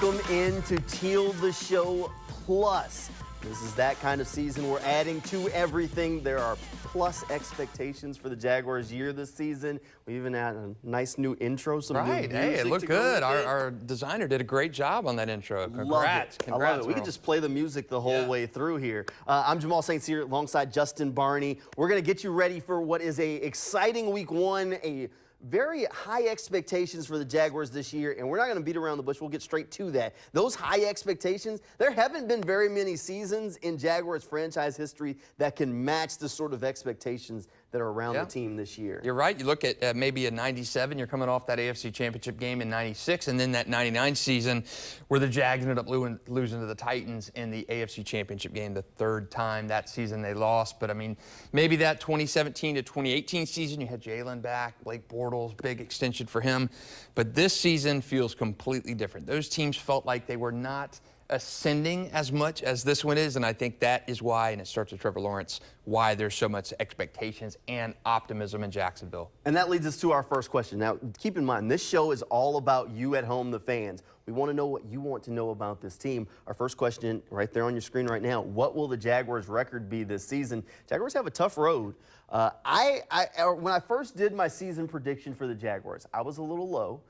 Welcome into Teal the Show Plus. This is that kind of season. We're adding to everything. There are plus expectations for the Jaguars year this season. We even had a nice new intro. Some right. New hey, it looked good. Go our designer did a great job on that intro. Congrats. Love it. Congrats, I love it. We could just play the music the whole way through here. I'm Jamal Saints here alongside Justin Barney. We're going to get you ready for what is a exciting week one, a very high expectations for the Jaguars this year, and we're not going to beat around the bush. We'll get straight to that. Those high expectations, there haven't been very many seasons in Jaguars franchise history that can match the sort of expectations that are around the team this year. You're right. You look at maybe a 97. You're coming off that AFC Championship game in 96, and then that 99 season where the Jags ended up losing to the Titans in the AFC Championship game the third time that season they lost. But, I mean, maybe that 2017 to 2018 season, you had Jalen back, Blake Bortles, big extension for him. But this season feels completely different. Those teams felt like they were not ascending as much as this one is, and I think that is why, and it starts with Trevor Lawrence, why there's so much expectations and optimism in Jacksonville. And that leads us to our first question. Now, keep in mind, this show is all about you at home, the fans. We want to know what you want to know about this team. Our first question right there on your screen right now, what will the Jaguars record be this season? Jaguars have a tough road. When I first did my season prediction for the Jaguars, I was a little low.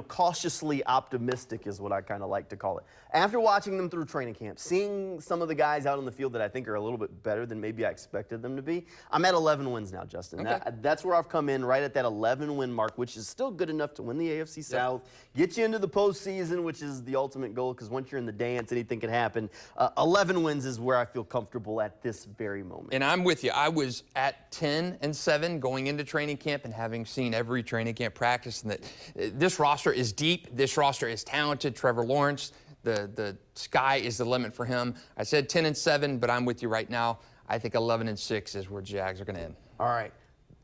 Cautiously optimistic is what I kind of like to call it. After watching them through training camp, seeing some of the guys out on the field that I think are a little bit better than maybe I expected them to be, I'm at 11 wins now, Justin. Okay. That's where I've come in, right at that 11-win mark, which is still good enough to win the AFC South, get you into the postseason, which is the ultimate goal, because once you're in the dance, anything can happen. 11 wins is where I feel comfortable at this very moment. And I'm with you. I was at 10-7 going into training camp and having seen every training camp practice, and that this roster is deep. This roster is talented. Trevor Lawrence, the sky is the limit for him. I said 10-7, but I'm with you right now. I think 11-6 is where Jags are going to end. All right.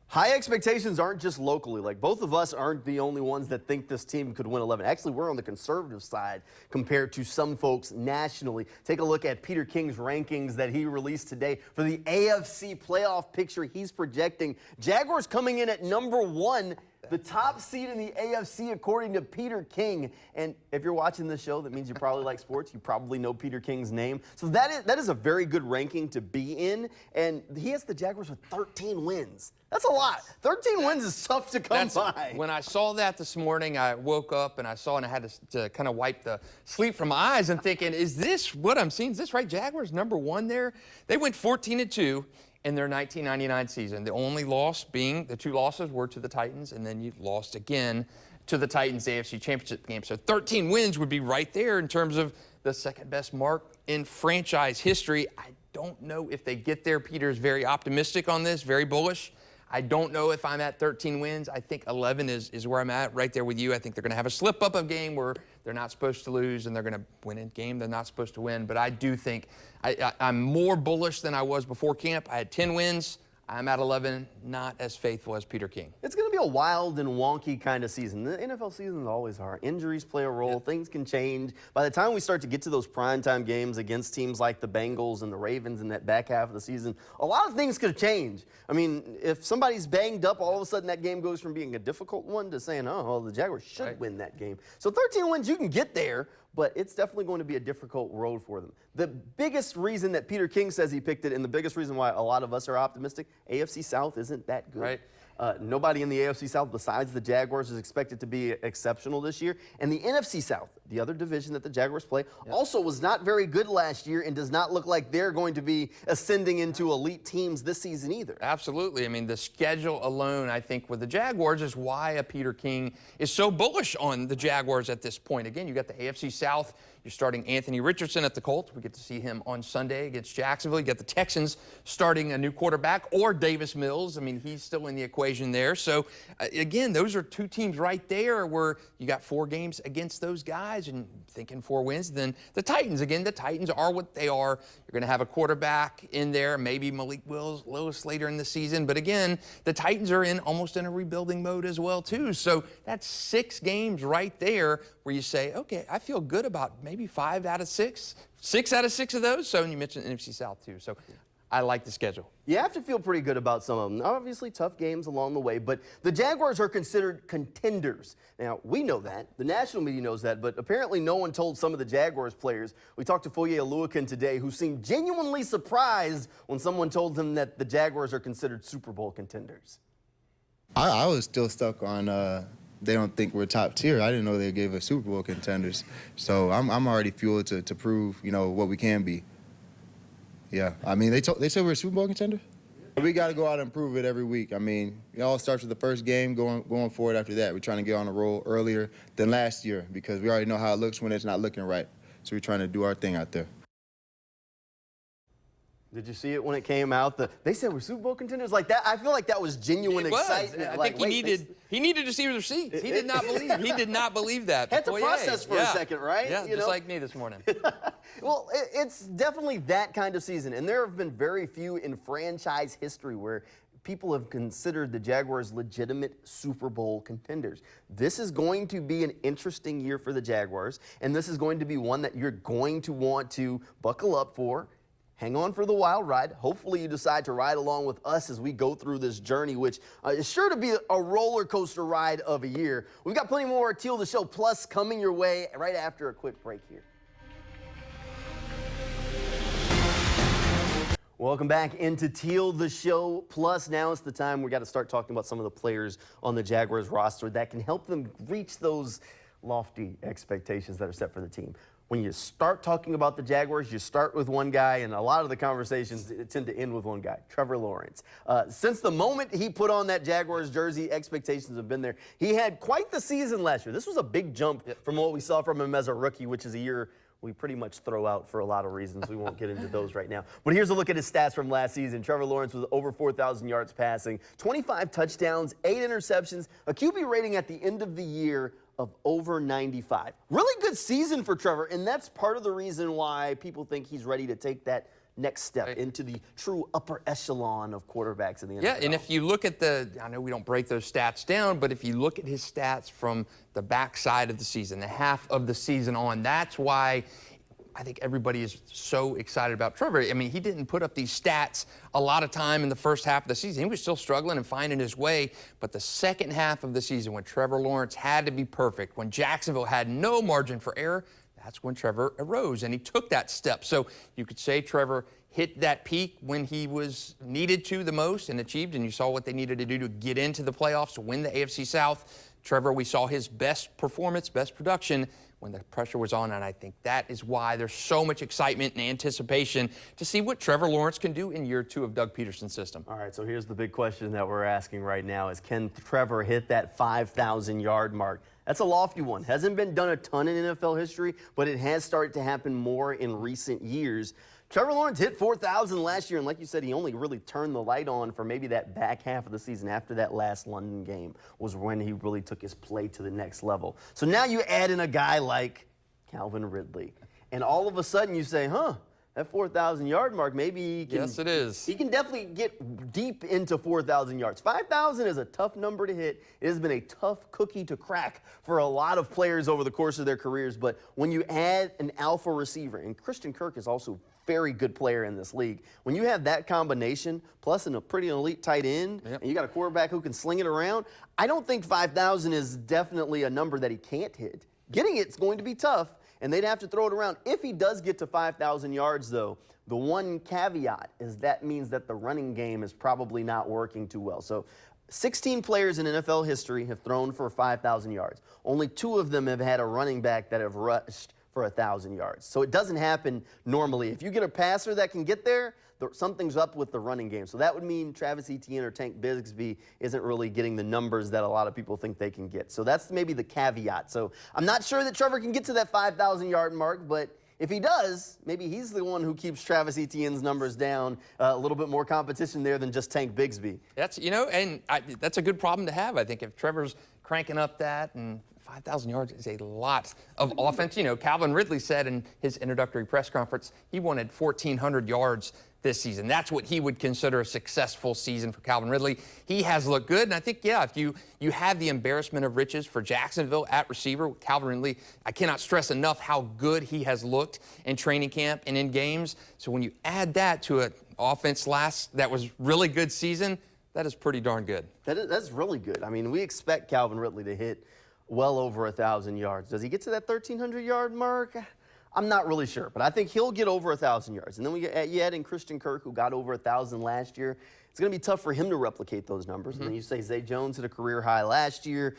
High expectations aren't just locally. Like, both of us aren't the only ones that think this team could win 11. Actually, we're on the conservative side compared to some folks nationally. Take a look at Peter King's rankings that he released today for the AFC playoff picture. He's projecting Jaguars coming in at #1, the top seed in the AFC according to Peter King. And if you're watching this show, that means you probably like sports. You probably know Peter King's name. So that is a very good ranking to be in. And he has the Jaguars with 13 wins. That's a lot. 13 wins is tough to come by. When I saw that this morning, I woke up and I saw, and I had to kind of wipe the sleep from my eyes and thinking, is this what I'm seeing? Is this right? Jaguars #1 there? They went 14-2 in their 1999 season. The only loss being the two losses were to the Titans, and then you lost again to the Titans AFC Championship game. So 13 wins would be right there in terms of the second best mark in franchise history. I don't know if they get there. Peter's very optimistic on this, very bullish. I don't know if I'm at 13 wins. I think 11 is where I'm at, right there with you. I think they're going to have a slip-up of game where they're not supposed to lose, and they're going to win a game they're not supposed to win. But I do think I'm more bullish than I was before camp. I had 10 wins. I'm at 11, not as faithful as Peter King. It's going to be a wild and wonky kind of season. The NFL season is always hard. Injuries play a role. Things can change. By the time we start to get to those primetime games against teams like the Bengals and the Ravens in that back half of the season, a lot of things could change. I mean, if somebody's banged up, all of a sudden that game goes from being a difficult one to saying, oh, well, the Jaguars should win that game. So 13 wins, you can get there, but it's definitely going to be a difficult road for them. The biggest reason that Peter King says he picked it, and the biggest reason why a lot of us are optimistic, AFC South isn't that good. Right. Nobody in the AFC South besides the Jaguars is expected to be exceptional this year. And the NFC South, the other division that the Jaguars play, also was not very good last year and does not look like they're going to be ascending into elite teams this season either. Absolutely. I mean, the schedule alone, I think, with the Jaguars is why a Peter King is so bullish on the Jaguars at this point. Again, you got the AFC South. You're starting Anthony Richardson at the Colts. We get to see him on Sunday against Jacksonville. You got the Texans starting a new quarterback, or Davis Mills. I mean, he's still in the equation there. So, again, those are two teams right there where you got 4 games against those guys and thinking 4 wins. Then the Titans, again, the Titans are what they are. You're going to have a quarterback in there, maybe Malik Willis later in the season. But, again, the Titans are almost in a rebuilding mode as well, too. So that's 6 games right there where you say, okay, I feel good about maybe 5 out of 6, 6 out of 6 of those. So, and you mentioned NFC South too. So I like the schedule. You have to feel pretty good about some of them. Obviously, tough games along the way, but the Jaguars are considered contenders. Now, we know that. The national media knows that, but apparently no one told some of the Jaguars players. We talked to Foye Oluokun today, who seemed genuinely surprised when someone told him that the Jaguars are considered Super Bowl contenders. I was still stuck on they don't think we're top tier. I didn't know they gave us Super Bowl contenders. So I'm already fueled to prove, what we can be. Yeah, I mean, they said we're a Super Bowl contender. We got to go out and prove it every week. I mean, it all starts with the first game, going forward after that. We're trying to get on the roll earlier than last year because we already know how it looks when it's not looking right. So we're trying to do our thing out there. Did you see it when it came out? They said we're Super Bowl contenders like that. I feel like that was genuine excitement. I think he needed to see the receipts. He did not believe that. Had to process for a second, right? Yeah, just like me this morning. Well, it's definitely that kind of season, and there have been very few in franchise history where people have considered the Jaguars legitimate Super Bowl contenders. This is going to be an interesting year for the Jaguars, and this is going to be one that you're going to want to buckle up for. Hang on for the wild ride. Hopefully you decide to ride along with us as we go through this journey, which is sure to be a roller coaster ride of a year. We've got plenty more Teal the Show Plus coming your way right after a quick break here. Welcome back into Teal the Show Plus. Now is the time we got to start talking about some of the players on the Jaguars roster that can help them reach those lofty expectations that are set for the team. When you start talking about the Jaguars, you start with one guy, and a lot of the conversations tend to end with one guy, Trevor Lawrence. Since the moment he put on that Jaguars jersey, expectations have been there. He had quite the season last year. This was a big jump from what we saw from him as a rookie, which is a year we pretty much throw out for a lot of reasons. We won't get into those right now. But here's a look at his stats from last season. Trevor Lawrence was over 4,000 yards passing, 25 touchdowns, 8 interceptions, a QB rating at the end of the year of over 95. Really good season for Trevor, and that's part of the reason why people think he's ready to take that next step into the true upper echelon of quarterbacks in the NFL. Yeah, and if you look at I know we don't break those stats down, but if you look at his stats from the backside of the season, the half of the season on, that's why I think everybody is so excited about Trevor. I mean, he didn't put up these stats a lot of time in the first half of the season. He was still struggling and finding his way. But the second half of the season, when Trevor Lawrence had to be perfect, when Jacksonville had no margin for error, that's when Trevor arose, and he took that step. So you could say Trevor hit that peak when he was needed to the most and achieved, and you saw what they needed to do to get into the playoffs, to win the AFC South. Trevor, we saw his best performance, best production when the pressure was on, and I think that is why there's so much excitement and anticipation to see what Trevor Lawrence can do in year 2 of Doug Peterson's system. All right, so here's the big question that we're asking right now is, can Trevor hit that 5,000-yard mark? That's a lofty one. Hasn't been done a ton in NFL history, but it has started to happen more in recent years. Trevor Lawrence hit 4,000 last year, and like you said, he only really turned the light on for maybe that back half of the season after that last London game was when he really took his play to the next level. So now you add in a guy like Calvin Ridley, and all of a sudden you say, that 4,000-yard mark, maybe he can. Yes, it is. He can definitely get deep into 4,000 yards. 5,000 is a tough number to hit. It has been a tough cookie to crack for a lot of players over the course of their careers. But when you add an alpha receiver, and Christian Kirk is also a very good player in this league, when you have that combination, plus a pretty elite tight end, and you got a quarterback who can sling it around, I don't think 5,000 is definitely a number that he can't hit. Getting it's going to be tough, and they'd have to throw it around. If he does get to 5,000 yards, though, the one caveat is that means that the running game is probably not working too well. So 16 players in NFL history have thrown for 5,000 yards. Only 2 of them have had a running back that have rushed for 1,000 yards. So it doesn't happen normally. If you get a passer that can get there, something's up with the running game. So that would mean Travis Etienne or Tank Bigsby isn't really getting the numbers that a lot of people think they can get. So that's maybe the caveat. So I'm not sure that Trevor can get to that 5,000-yard mark, but if he does, maybe he's the one who keeps Travis Etienne's numbers down. A little bit more competition there than just Tank Bigsby. That's, that's a good problem to have. I think if Trevor's cranking up that, and 5,000 yards is a lot of offense. Calvin Ridley said in his introductory press conference he wanted 1,400 yards this season. That's what he would consider a successful season for Calvin Ridley. He has looked good, and I think, if you have the embarrassment of riches for Jacksonville at receiver, Calvin Ridley, I cannot stress enough how good he has looked in training camp and in games. So when you add that to a offense that was really good season, that is pretty darn good. That's really good. I mean, we expect Calvin Ridley to hit well over 1,000 yards. Does he get to that 1,300-yard mark? I'm not really sure, but I think he'll get over 1,000 yards. And then you add in Christian Kirk, who got over 1,000 last year. It's going to be tough for him to replicate those numbers. And then you say Zay Jones hit a career high last year.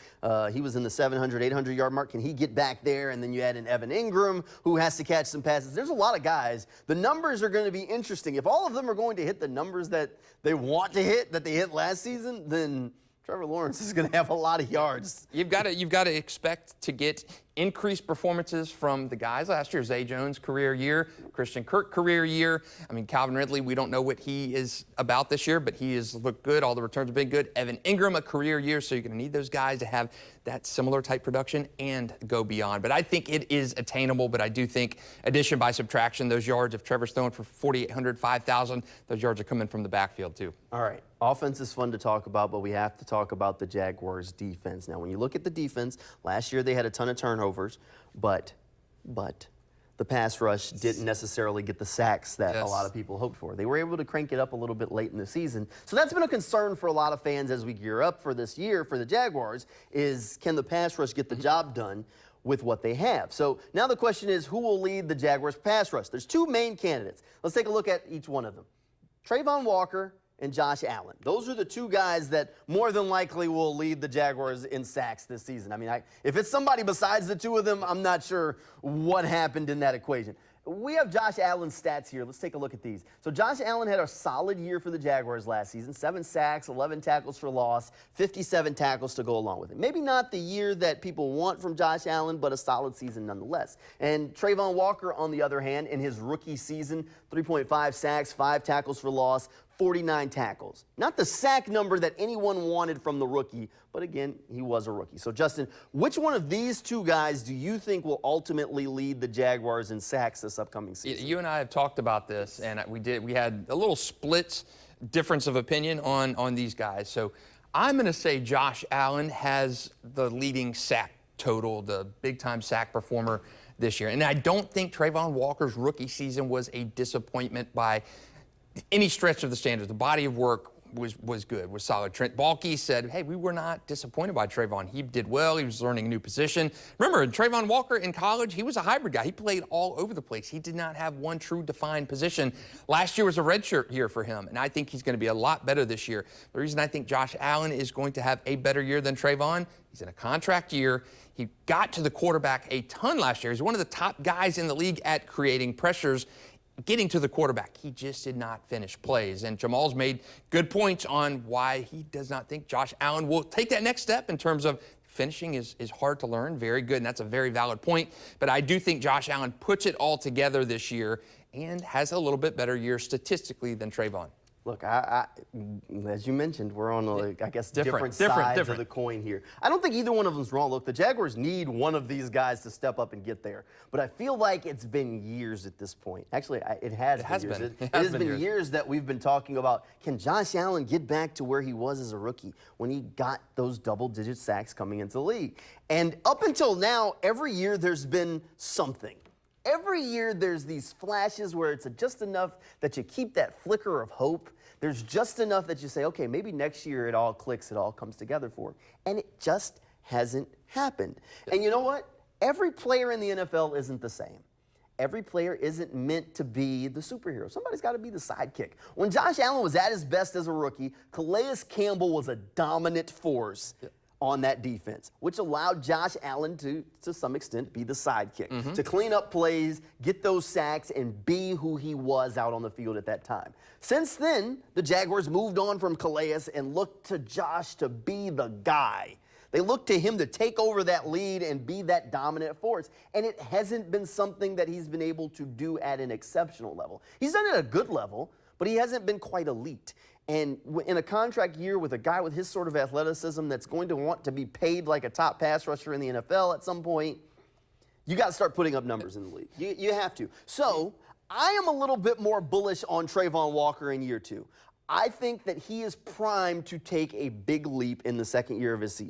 He was in the 700, 800-yard mark. Can he get back there? And then you add in Evan Ingram, who has to catch some passes. There's a lot of guys. The numbers are going to be interesting. If all of them are going to hit the numbers that they want to hit, that they hit last season, then Trevor Lawrence is going to have a lot of yards. You've got to expect to get increased performances from the guys last year. Zay Jones, career year. Christian Kirk, career year. I mean, Calvin Ridley, we don't know what he is about this year, but he has looked good. All the returns have been good. Evan Ingram, a career year, so you're going to need those guys to have that similar type production and go beyond. But I think it is attainable, but I do think addition by subtraction, those yards, if Trevor's throwing for 4,800, 5,000, those yards are coming from the backfield too. All right. Offense is fun to talk about, but we have to talk about the Jaguars' defense. Now, when you look at the defense, last year they had a ton of turnovers, but the pass rush didn't necessarily get the sacks that a lot of people hoped for. They were able to crank it up a little bit late in the season. So that's been a concern for a lot of fans as we gear up for this year for the Jaguars is can the pass rush get the job done with what they have? So now the question is who will lead the Jaguars pass rush? There's two main candidates. Let's take a look at each one of them. Trayvon Walker and Josh Allen. Those are the two guys that more than likely will lead the Jaguars in sacks this season. I mean, if it's somebody besides the two of them, I'm not sure what happened in that equation. We have Josh Allen's stats here. Let's take a look at these. So Josh Allen had a solid year for the Jaguars last season. 7 sacks, 11 tackles for loss, 57 tackles to go along with it. Maybe not the year that people want from Josh Allen, but a solid season nonetheless. And Trayvon Walker, on the other hand, in his rookie season, 3.5 sacks, 5 tackles for loss, 49 tackles. Not the sack number that anyone wanted from the rookie, but again, he was a rookie. So Justin, which one of these two guys do you think will ultimately lead the Jaguars in sacks this upcoming season? You and I have talked about this, and we had a little split difference of opinion on these guys. So I'm going to say Josh Allen has the leading sack total, the big-time sack performer this year. And I don't think Trayvon Walker's rookie season was a disappointment by any stretch of the standards. The body of work was good, was solid. Trent Baalke said, hey, we were not disappointed by Trayvon. He did well. He was learning a new position. Remember, Trayvon Walker in college, he was a hybrid guy. He played all over the place. He did not have one true defined position. Last year was a redshirt year for him, and I think he's going to be a lot better this year. The reason I think Josh Allen is going to have a better year than Trayvon, he's in a contract year. He got to the quarterback a ton last year. He's one of the top guys in the league at creating pressures, getting to the quarterback. He just did not finish plays. And Jamal's made good points on why he does not think Josh Allen will take that next step in terms of finishing is hard to learn. Very good, and that's a very valid point. But I do think Josh Allen puts it all together this year and has a little bit better year statistically than Trayvon. Look, as you mentioned, we're on, I guess, different sides of the coin here. I don't think either one of them's wrong. Look, the Jaguars need one of these guys to step up and get there. But I feel like it's been years at this point. Actually, it has been. It has been years that we've been talking about, can Josh Allen get back to where he was as a rookie when he got those double-digit sacks coming into the league? And up until now, every year there's been something. Every year there's these flashes where it's just enough that you keep that flicker of hope. There's just enough that you say, okay, maybe next year it all clicks, it all comes together for him. And it just hasn't happened. And you know what? Every player in the NFL isn't the same. Every player isn't meant to be the superhero. Somebody's got to be the sidekick. When Josh Allen was at his best as a rookie, Calais Campbell was a dominant force on that defense, which allowed Josh Allen to some extent, be the sidekick, to clean up plays, get those sacks, and be who he was out on the field at that time. Since then, the Jaguars moved on from Calais and looked to Josh to be the guy. They looked to him to take over that lead and be that dominant force, and it hasn't been something that he's been able to do at an exceptional level. He's done it at a good level, but he hasn't been quite elite. And in a contract year with a guy with his sort of athleticism that's going to want to be paid like a top pass rusher in the NFL at some point, you got to start putting up numbers in the league. You have to. So I am a little bit more bullish on Trayvon Walker in year 2. I think that he is primed to take a big leap in the second year of his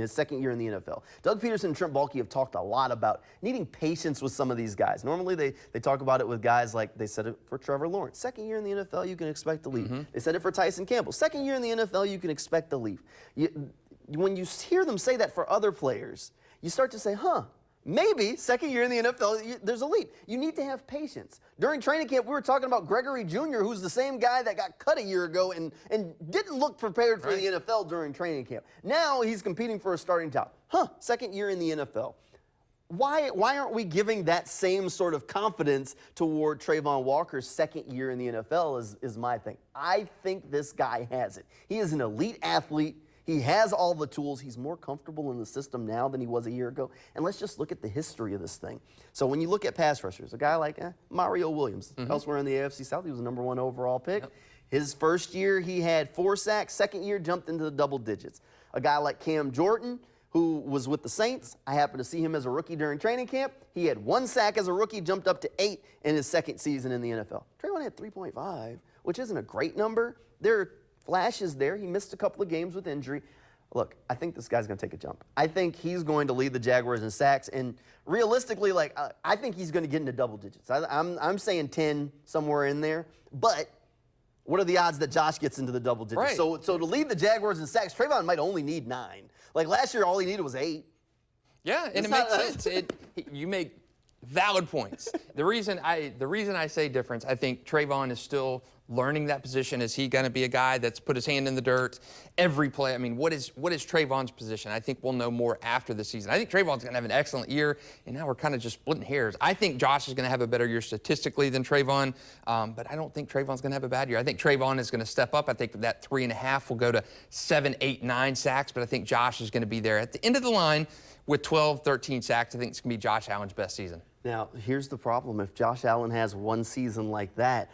second year in the NFL. Doug Peterson and Trent Baalke have talked a lot about needing patience with some of these guys. Normally they talk about it with guys like they said it for Trevor Lawrence. Second year in the NFL, you can expect to leave. They said it for Tyson Campbell. Second year in the NFL, you can expect to leave. When you hear them say that for other players, you start to say, maybe second year in the NFL, there's a leap. You need to have patience. During training camp, we were talking about Gregory Jr., who's the same guy that got cut a year ago and didn't look prepared for the NFL during training camp. Now he's competing for a starting job. Second year in the NFL. Why aren't we giving that same sort of confidence toward Trayvon Walker's second year in the NFL is my thing. I think this guy has it. He is an elite athlete. He has all the tools. He's more comfortable in the system now than he was a year ago. And let's just look at the history of this thing. So when you look at pass rushers, a guy like Mario Williams, elsewhere in the AFC South, he was the #1 overall pick. His first year, he had 4 sacks. Second year, jumped into the double digits. A guy like Cam Jordan, who was with the Saints, I happened to see him as a rookie during training camp. He had 1 sack as a rookie, jumped up to 8 in his second season in the NFL. Trayvon had 3.5, which isn't a great number. There are flashes there. He missed a couple of games with injury. Look, I think this guy's going to take a jump. I think he's going to lead the Jaguars in sacks, and realistically, I think he's going to get into double digits. I'm saying 10, somewhere in there. But what are the odds that Josh gets into the double digits? Right. So to lead the Jaguars in sacks, Trayvon might only need 9. Like last year, all he needed was 8. Yeah, and it makes sense. You make valid points. The reason I say difference, I think Trayvon is still learning that position. Is he going to be a guy that's put his hand in the dirt every play? I mean, what is Trayvon's position? I think we'll know more after the season. I think Trayvon's going to have an excellent year, and now we're kind of just splitting hairs. I think Josh is going to have a better year statistically than Trayvon, but I don't think Trayvon's going to have a bad year. I think Trayvon is going to step up. I think that 3.5 will go to 7, 8, 9 sacks, but I think Josh is going to be there at the end of the line with 12, 13 sacks. I think it's going to be Josh Allen's best season. Now, here's the problem. If Josh Allen has one season like that,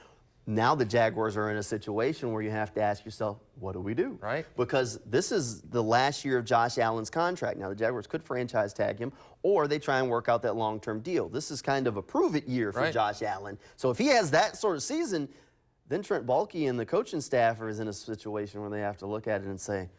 now the Jaguars are in a situation where you have to ask yourself, what do we do? Right. Because this is the last year of Josh Allen's contract. Now, the Jaguars could franchise tag him, or they try and work out that long-term deal. This is kind of a prove-it year for Josh Allen. So if he has that sort of season, then Trent Baalke and the coaching staff are in a situation where they have to look at it and say,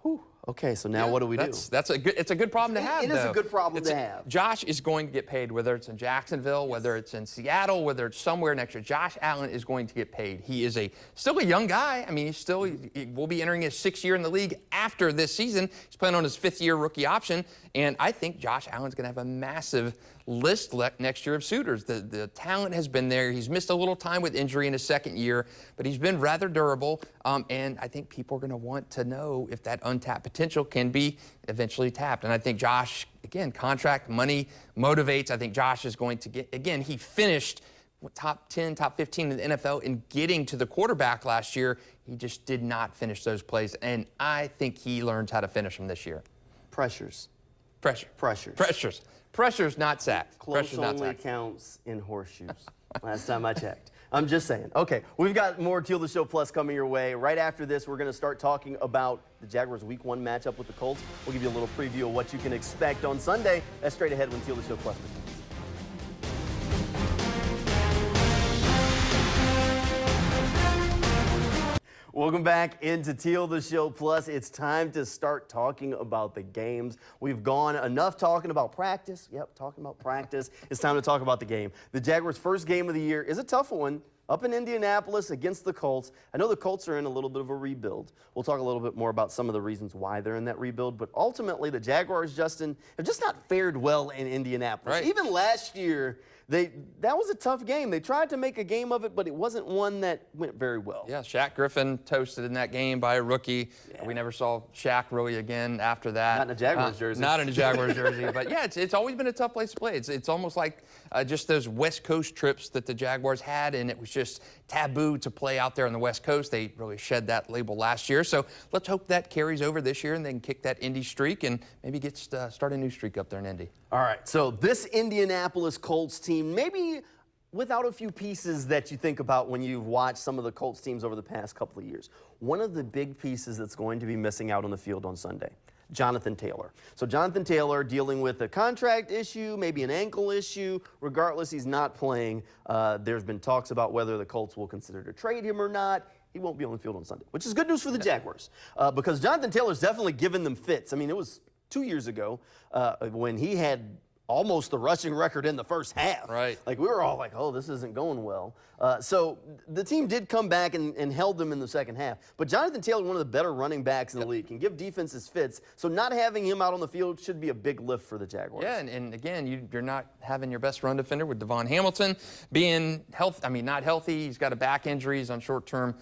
whew, okay, so now what do we do? It's a good problem to have. It is a good problem to have. Josh is going to get paid, whether it's in Jacksonville, whether it's in Seattle, whether it's somewhere next year. Josh Allen is going to get paid. He is still a young guy. I mean, he will be entering his 6th year in the league after this season. He's playing on his 5th-year rookie option, and I think Josh Allen's going to have a massive list next year of suitors. The talent has been there. He's missed a little time with injury in his 2nd year, but he's been rather durable, and I think people are going to want to know if that untapped potential can be eventually tapped. And I think Josh, again, contract money motivates. I think Josh is going to get, again, he finished top 10, top 15 in the NFL in getting to the quarterback last year. He just did not finish those plays, and I think he learns how to finish them this year. Pressures, not sacks. Close only counts in horseshoes. Last time I checked. I'm just saying. Okay, we've got more Teal the Show Plus coming your way. Right after this, we're going to start talking about the Jaguars' Week 1 matchup with the Colts. We'll give you a little preview of what you can expect on Sunday. That's straight ahead when Teal the Show Plus returns. Welcome back into Teal the Show Plus. It's time to start talking about the games. We've gone enough talking about practice. Yep, talking about practice. It's time to talk about the game. The Jaguars' first game of the year is a tough one, up in Indianapolis against the Colts. I know the Colts are in a little bit of a rebuild. We'll talk a little bit more about some of the reasons why they're in that rebuild, but ultimately the Jaguars, Justin, have just not fared well in Indianapolis. Right. Even last year, that was a tough game. They tried to make a game of it, but it wasn't one that went very well. Yeah, Shaq Griffin toasted in that game by a rookie. Yeah. We never saw Shaq really again after that. Not in a Jaguars jersey. Not in a Jaguars jersey. But, yeah, it's always been a tough place to play. It's almost like just those West Coast trips that the Jaguars had, and it was just taboo to play out there on the West Coast. They really shed that label last year. So let's hope that carries over this year and they can kick that Indy streak and maybe start a new streak up there in Indy. All right, so this Indianapolis Colts team, maybe without a few pieces that you think about when you've watched some of the Colts teams over the past couple of years. One of the big pieces that's going to be missing out on the field on Sunday, Jonathan Taylor. So Jonathan Taylor dealing with a contract issue, maybe an ankle issue. Regardless, he's not playing. There's been talks about whether the Colts will consider to trade him or not. he won't be on the field on Sunday, which is good news for the Jaguars because Jonathan Taylor's definitely given them fits. I mean, it was 2 years ago when he had almost the rushing record in the first half. Right. Like, we were all like, oh, this isn't going well. So the team did come back and held them in the second half. But Jonathan Taylor, one of the better running backs in the league, can give defenses fits. So not having him out on the field should be a big lift for the Jaguars. Yeah, and again, you're not having your best run defender with Devon Hamilton being not healthy. He's got a back injury. He's on short-term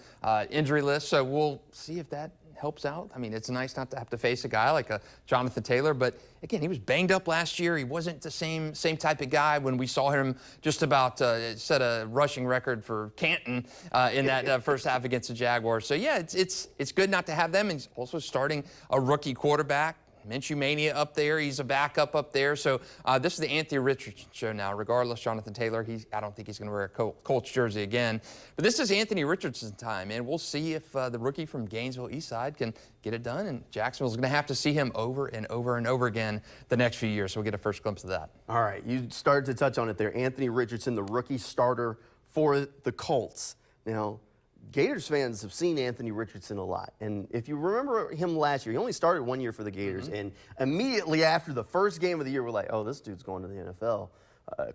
injury list. So we'll see if that helps out. I mean, it's nice not to have to face a guy like a Jonathan Taylor, but again, he was banged up last year. He wasn't the same type of guy when we saw him just about set a rushing record for Canton in that first half against the Jaguars. So yeah, it's good not to have them. And he's also starting a rookie quarterback. Minshew Mania up there. He's a backup up there. So this is the Anthony Richardson show now. Regardless, Jonathan Taylor, I don't think he's going to wear a Colts jersey again. But this is Anthony Richardson's time, and we'll see if the rookie from Gainesville Eastside can get it done. And Jacksonville's going to have to see him over and over and over again the next few years. So we'll get a first glimpse of that. All right, you started to touch on it there. Anthony Richardson, the rookie starter for the Colts. Now, Gators fans have seen Anthony Richardson a lot. And if you remember him last year, he only started 1 year for the Gators. And immediately after the first game of the year, we're like, oh, this dude's going to the NFL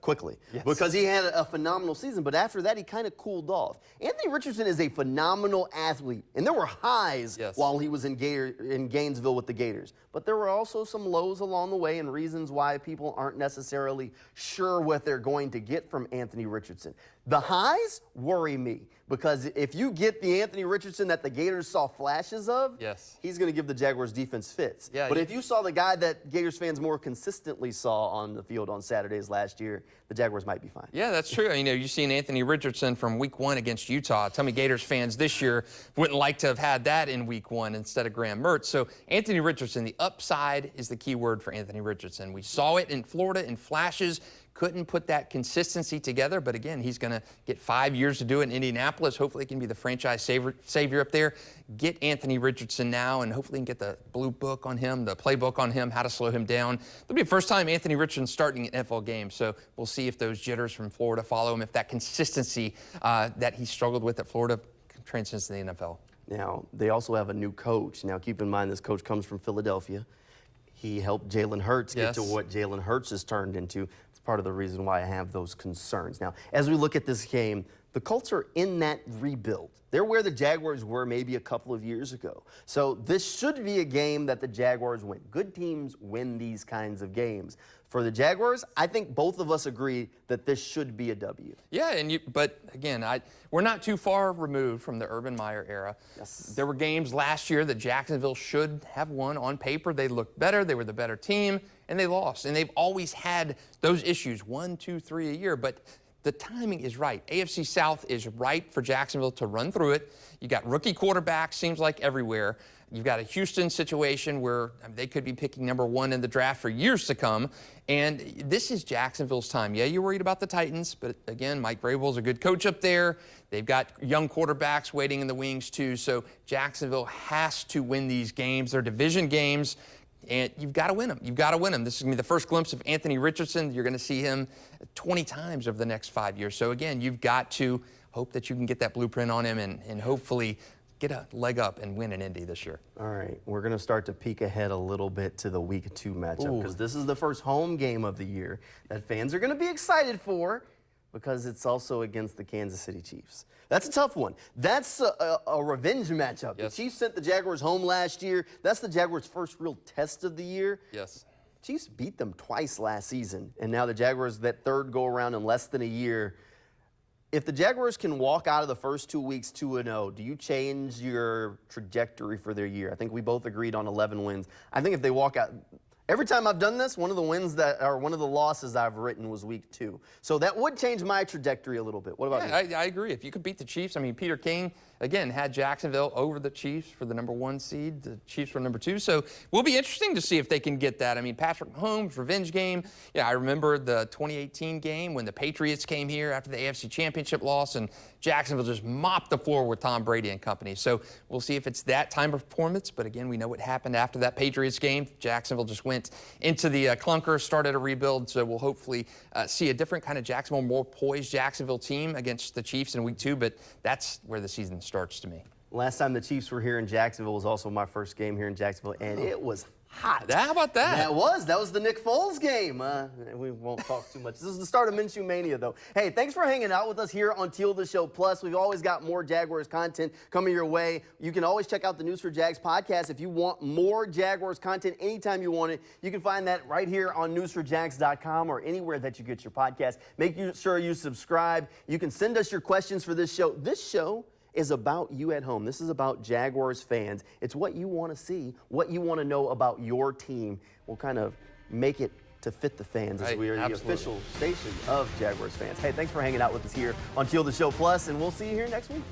quickly. Yes. Because he had a phenomenal season. But after that, he kind of cooled off. Anthony Richardson is a phenomenal athlete. And there were highs while he was in Gainesville with the Gators. But there were also some lows along the way and reasons why people aren't necessarily sure what they're going to get from Anthony Richardson. The highs worry me because if you get the Anthony Richardson that the Gators saw flashes of, he's going to give the Jaguars defense fits. Yeah, but if you saw the guy that Gators fans more consistently saw on the field on Saturdays last year, the Jaguars might be fine. Yeah, that's true. You know, you've seen Anthony Richardson from week 1 against Utah. Tell me Gators fans this year wouldn't like to have had that in week 1 instead of Graham Mertz. So Anthony Richardson, the upside is the key word for Anthony Richardson. We saw it in Florida in flashes. Couldn't put that consistency together, but again, he's going to get 5 years to do it in Indianapolis. Hopefully, he can be the franchise savior up there. Get Anthony Richardson now, and hopefully, he can get the blue book on him, the playbook on him, how to slow him down. It'll be the first time Anthony Richardson's starting an NFL game, so we'll see if those jitters from Florida follow him, if that consistency that he struggled with at Florida transcends to the NFL. Now, they also have a new coach. Now, keep in mind, this coach comes from Philadelphia. He helped Jalen Hurts get to what Jalen Hurts has turned into. It's part of the reason why I have those concerns. Now, as we look at this game, the Colts are in that rebuild. They're where the Jaguars were maybe a couple of years ago. So this should be a game that the Jaguars win. Good teams win these kinds of games. For the Jaguars, I think both of us agree that this should be a W. Yeah, but again, we're not too far removed from the Urban Meyer era. There were games last year that Jacksonville should have won on paper. They looked better. They were the better team, and they lost. And they've always had those issues, 1, 2, 3 a year. But the timing is right. AFC South is right for Jacksonville to run through it. You got rookie quarterbacks, seems like everywhere. You've got a Houston situation where they could be picking number 1 in the draft for years to come. And this is Jacksonville's time. Yeah, you're worried about the Titans, but again, Mike Vrabel's a good coach up there. They've got young quarterbacks waiting in the wings too. So Jacksonville has to win these games. They're division games. And you've got to win them. You've got to win them. This is going to be the first glimpse of Anthony Richardson. You're going to see him 20 times over the next 5 years. So, again, you've got to hope that you can get that blueprint on him and hopefully get a leg up and win in Indy this year. All right. We're going to start to peek ahead a little bit to the Week 2 matchup because this is the first home game of the year that fans are going to be excited for because it's also against the Kansas City Chiefs. That's a tough one. That's a revenge matchup. The Chiefs sent the Jaguars home last year. That's the Jaguars' first real test of the year. Chiefs beat them twice last season, and now the Jaguars, that third go-around in less than a year. If the Jaguars can walk out of the first 2 weeks 2-0, do you change your trajectory for their year? I think we both agreed on 11 wins. I think if they walk out, every time I've done this, one of the losses I've written was week 2. So that would change my trajectory a little bit. What about you? I agree. If you could beat the Chiefs, I mean, Peter King, again, had Jacksonville over the Chiefs for the number 1 seed. The Chiefs were number 2. So it will be interesting to see if they can get that. I mean, Patrick Mahomes, revenge game. Yeah, I remember the 2018 game when the Patriots came here after the AFC Championship loss, and Jacksonville just mopped the floor with Tom Brady and company. So we'll see if it's that time of performance. But again, we know what happened after that Patriots game. Jacksonville just went into the clunker, started a rebuild. So we'll hopefully see a different kind of Jacksonville, more poised Jacksonville team against the Chiefs in week 2. But that's where the season starts to me. Last time the Chiefs were here in Jacksonville was also my first game here in Jacksonville, and it was hot. How about that? That was the Nick Foles game. We won't talk too much. This is the start of Minshew Mania, though. Hey, thanks for hanging out with us here on Teal the Show Plus. We've always got more Jaguars content coming your way. You can always check out the News for Jags podcast if you want more Jaguars content anytime you want it. You can find that right here on newsforjags.com or anywhere that you get your podcast. Make sure you subscribe. You can send us your questions for this show. This show is about you at home. This is about Jaguars fans. It's what you want to see, what you want to know about your team. We'll kind of make it to fit the fans as we are the official station of Jaguars fans. Hey, thanks for hanging out with us here on Teal the Show Plus, and we'll see you here next week.